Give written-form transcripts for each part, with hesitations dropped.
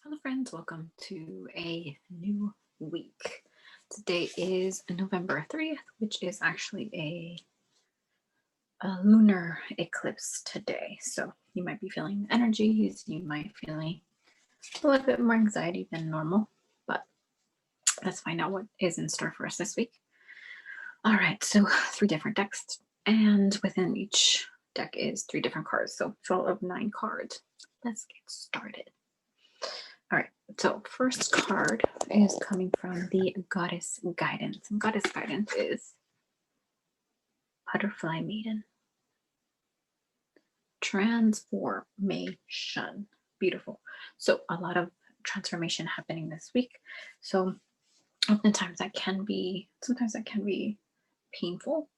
Hello, friends. Welcome to a new week. Today is November 30th, which is actually a lunar eclipse today. So you might be feeling energies, you might be feeling a little bit more anxiety than normal, but let's find out what is in store for us this week. All right, so three different decks, and within each deck is three different cards. So total of 9 cards. Let's get started. All right, so first card is coming from the Goddess Guidance. And Goddess Guidance is Butterfly Maiden. Transformation. Beautiful. So a lot of transformation happening this week. So sometimes that can be painful.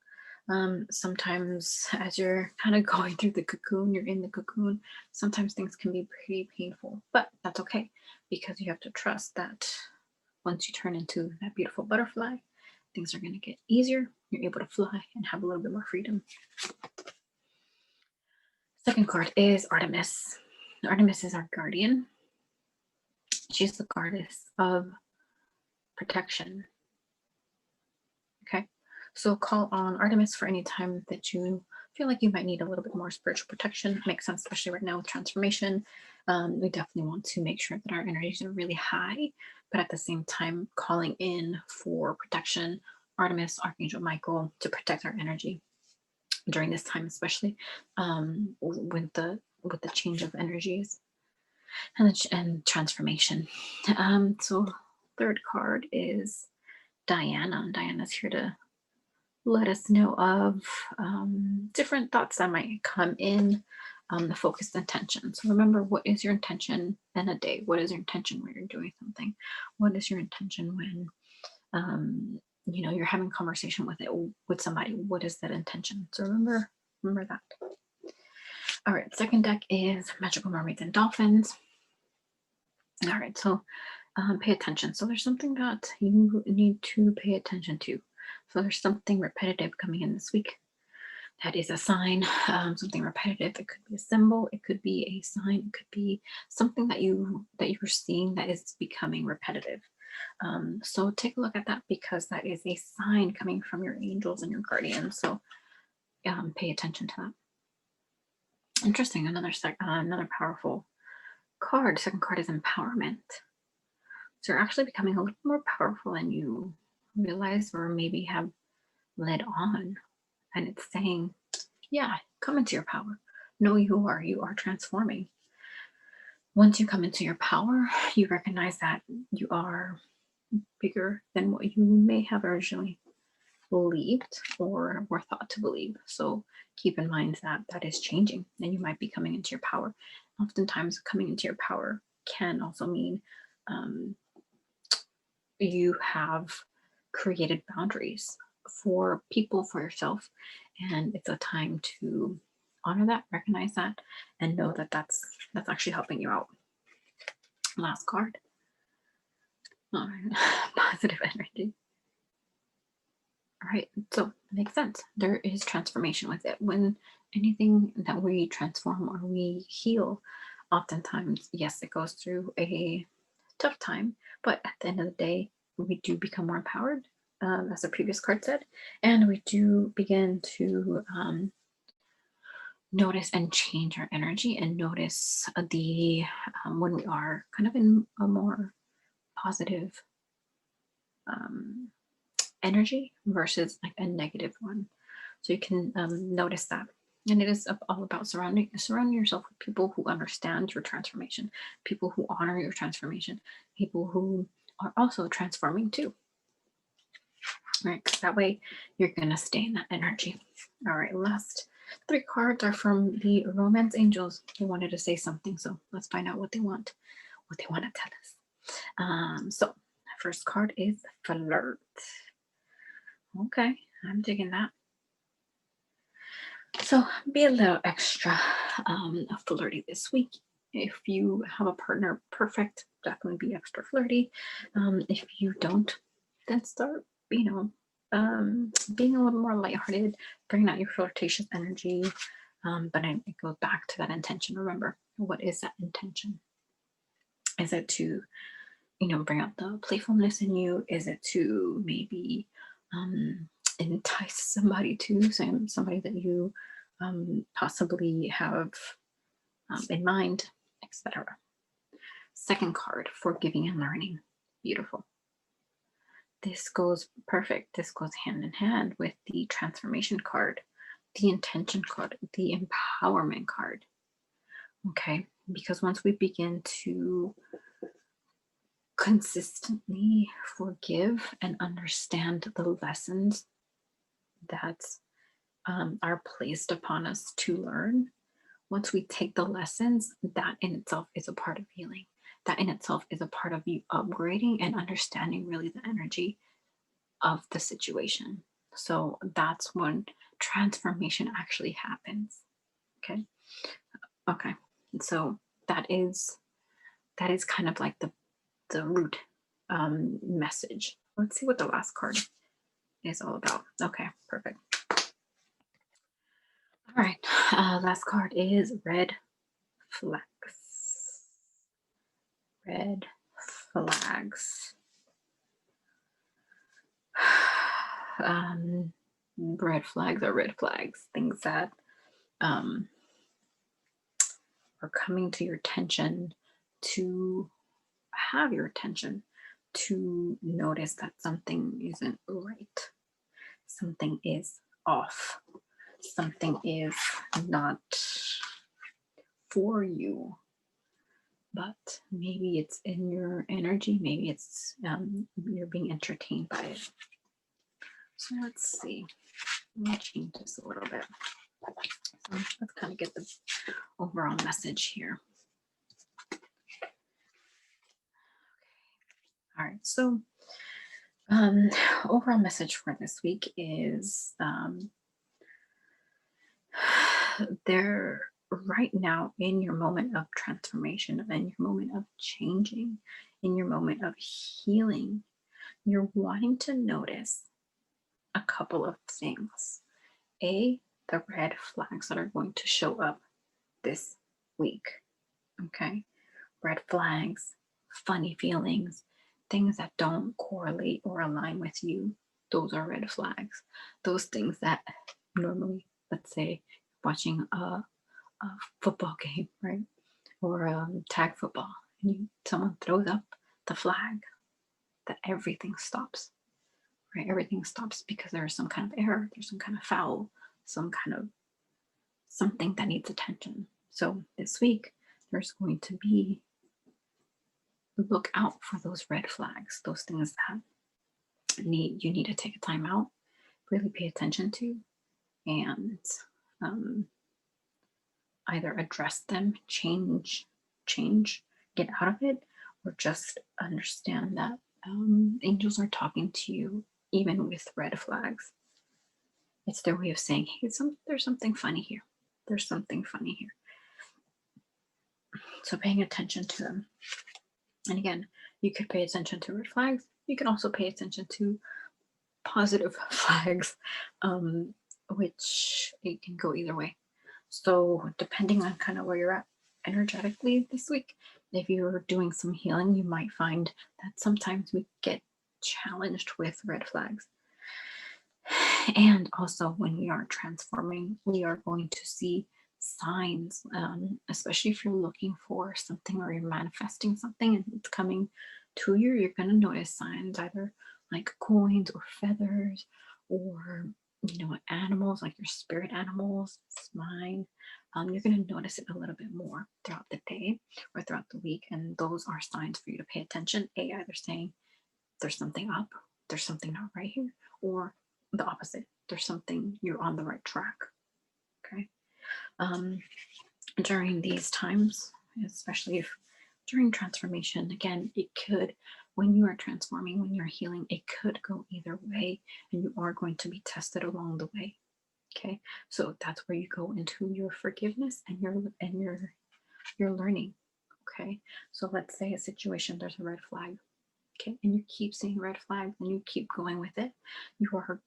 Sometimes as you're kind of going through the cocoon, you're in the cocoon, sometimes things can be pretty painful, but that's okay because you have to trust that once you turn into that beautiful butterfly, things are going to get easier. You're able to fly and have a little bit more freedom. Second card is Artemis. Artemis is our guardian. She's the goddess of protection. Okay, so call on Artemis for any time that you feel like you might need a little bit more spiritual protection. Makes sense, especially right now with transformation. We definitely want to make sure that our energies are really high, but at the same time, calling in for protection, Artemis, Archangel Michael, to protect our energy during this time, especially with the change of energies and transformation. So third card is Diana. Diana's here to let us know of different thoughts that might come in, the focused intention. So remember, what is your intention in a day? What is your intention when you're doing something? What is your intention when you're having conversation with somebody? What is that intention? So remember that. All right, second deck is Magical Mermaids and Dolphins. All right, so pay attention. So there's something that you need to pay attention to. So there's something repetitive coming in this week. That is a sign, something repetitive. It could be a symbol, it could be a sign, it could be something that you're seeing that is becoming repetitive. So take a look at that because that is a sign coming from your angels and your guardians. So pay attention to that. Interesting. Another powerful card. Second card is empowerment. So you're actually becoming a little more powerful than you realize or maybe have led on. And it's saying, yeah, come into your power. Know you are transforming. Once you come into your power, you recognize that you are bigger than what you may have originally believed or were thought to believe. So keep in mind that that is changing and you might be coming into your power. Oftentimes, coming into your power can also mean you have created boundaries for people, for yourself, and it's a time to honor that, recognize that, and know that that's actually helping you out. Last card. All right. Positive energy. All right, so it makes sense. There is transformation with it. When anything that we transform or we heal, oftentimes, yes, it goes through a tough time, but at the end of the day, we do become more empowered, as the previous card said, and we do begin to notice and change our energy and notice the when we are kind of in a more positive energy versus like a negative one. So you can notice that. And it is all about surrounding yourself with people who understand your transformation, people who honor your transformation, people who are also transforming too. All right, because that way you're gonna stay in that energy. All right, last 3 cards are from the Romance Angels. They wanted to say something, so let's find out what they want to tell us. So first card is Flirt. Okay, I'm digging that. So be a little extra flirty this week. If you have a partner, perfect. Definitely be extra flirty. If you don't, then start, being a little more lighthearted, bringing out your flirtatious energy. But it goes back to that intention. Remember, what is that intention? Is it to, bring out the playfulness in you? Is it to maybe um, entice somebody to somebody that you possibly have in mind, etc. Second card, forgiving and learning. Beautiful. This goes perfect. This goes hand in hand with the transformation card, the intention card, the empowerment card. Okay. Because once we begin to consistently forgive and understand the lessons that are placed upon us to learn, once we take the lessons, that in itself is a part of healing. That in itself is a part of you upgrading and understanding really the energy of the situation. So that's when transformation actually happens. Okay. Okay. And so that is kind of like the root message. Let's see what the last card is all about. Okay, perfect. All right. Last card is red flags. Red flags. Red flags are red flags. Things that um, are coming to your attention, to have your attention, to notice that something isn't right. Something is off. Something is not for you, but maybe it's in your energy. Maybe it's you're being entertained by it. So let's see. Let me change this a little bit. So let's kind of get the overall message here. All right. So overall message for this week is there right now in your moment of transformation, in your moment of changing, in your moment of healing, you're wanting to notice a couple of things. A, the red flags that are going to show up this week. Okay. Red flags, funny feelings, things that don't correlate or align with you. Those are red flags. Those things that normally, let's say, watching a football game, right? Or tag football, and someone throws up the flag, that everything stops, right? Everything stops because there's some kind of error, there's some kind of foul, some kind of something that needs attention. So this week, there's going to be look out for those red flags, those things that you need to take a time out, really pay attention to, and either address them, change, get out of it, or just understand that angels are talking to you even with red flags. It's their way of saying, hey, there's something funny here. There's something funny here. So paying attention to them. And again, you could pay attention to red flags. You can also pay attention to positive flags, which it can go either way. So depending on kind of where you're at energetically this week, if you're doing some healing, you might find that sometimes we get challenged with red flags. And also when we are transforming, we are going to see signs, especially if you're looking for something or you're manifesting something and it's coming to you, you're going to notice signs either like coins or feathers or animals like your spirit animals, spine. You're going to notice it a little bit more throughout the day or throughout the week, and those are signs for you to pay attention. Either saying there's something up, there's something not right here, or the opposite, there's something, you're on the right track. Okay. During these times, especially if during transformation, again, it could, when you are transforming, when you're healing, it could go either way, and you are going to be tested along the way. Okay, so that's where you go into your forgiveness and your learning. Okay, so let's say a situation, there's a red flag. Okay, and you keep seeing red flags and you keep going with it.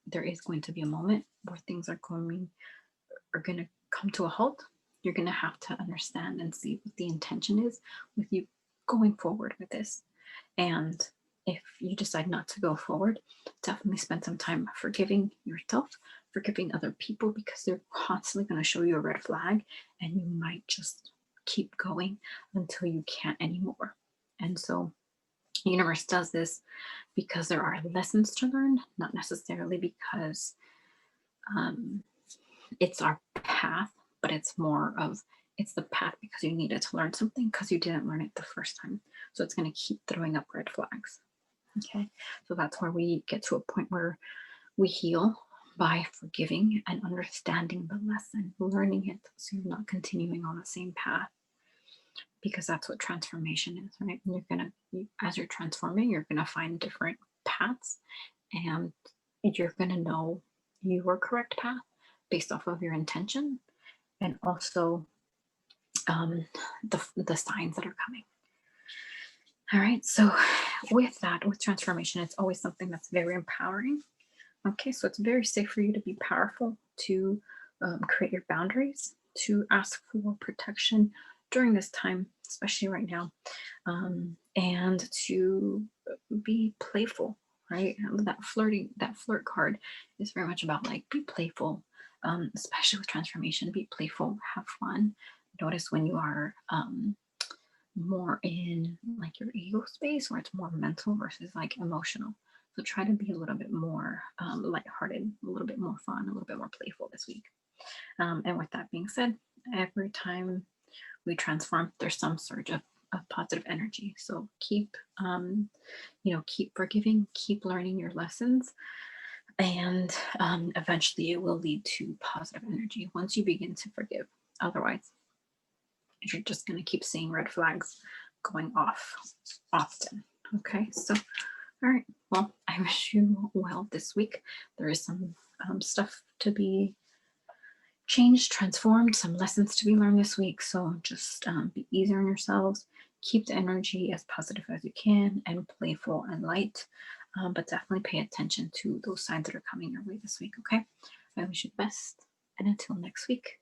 There is going to be a moment where things are going to come to a halt. You're going to have to understand and see what the intention is with you going forward with this. And if you decide not to go forward, definitely spend some time forgiving yourself, forgiving other people, because they're constantly going to show you a red flag, and you might just keep going until you can't anymore. And so the universe does this because there are lessons to learn, not necessarily because um, it's our path, but it's more of it's the path because you needed to learn something because you didn't learn it the first time. So it's going to keep throwing up red flags. Okay. So that's where we get to a point where we heal by forgiving and understanding the lesson, learning it so you're not continuing on the same path, because that's what transformation is, right? And as you're transforming, you're going to find different paths, and you're going to know your correct path based off of your intention, and also the signs that are coming. All right. So with that, with transformation, it's always something that's very empowering. Okay. So it's very safe for you to be powerful, to create your boundaries, to ask for protection during this time, especially right now, and to be playful, right? That flirt card is very much about like, be playful, especially with transformation. Be playful, have fun. Notice when you are more in like your ego space, where it's more mental versus like emotional. So try to be a little bit more lighthearted, a little bit more fun, a little bit more playful this week. And with that being said, every time we transform, there's some surge of positive energy. So keep, keep forgiving, keep learning your lessons, and eventually it will lead to positive energy once you begin to forgive. Otherwise, you're just going to keep seeing red flags going off often. Okay, so all right. Well, I wish you well this week. There is some stuff to be changed, transformed, some lessons to be learned this week. So just be easier on yourselves. Keep the energy as positive as you can and playful and light. But definitely pay attention to those signs that are coming your way this week. Okay. I wish you the best. And until next week.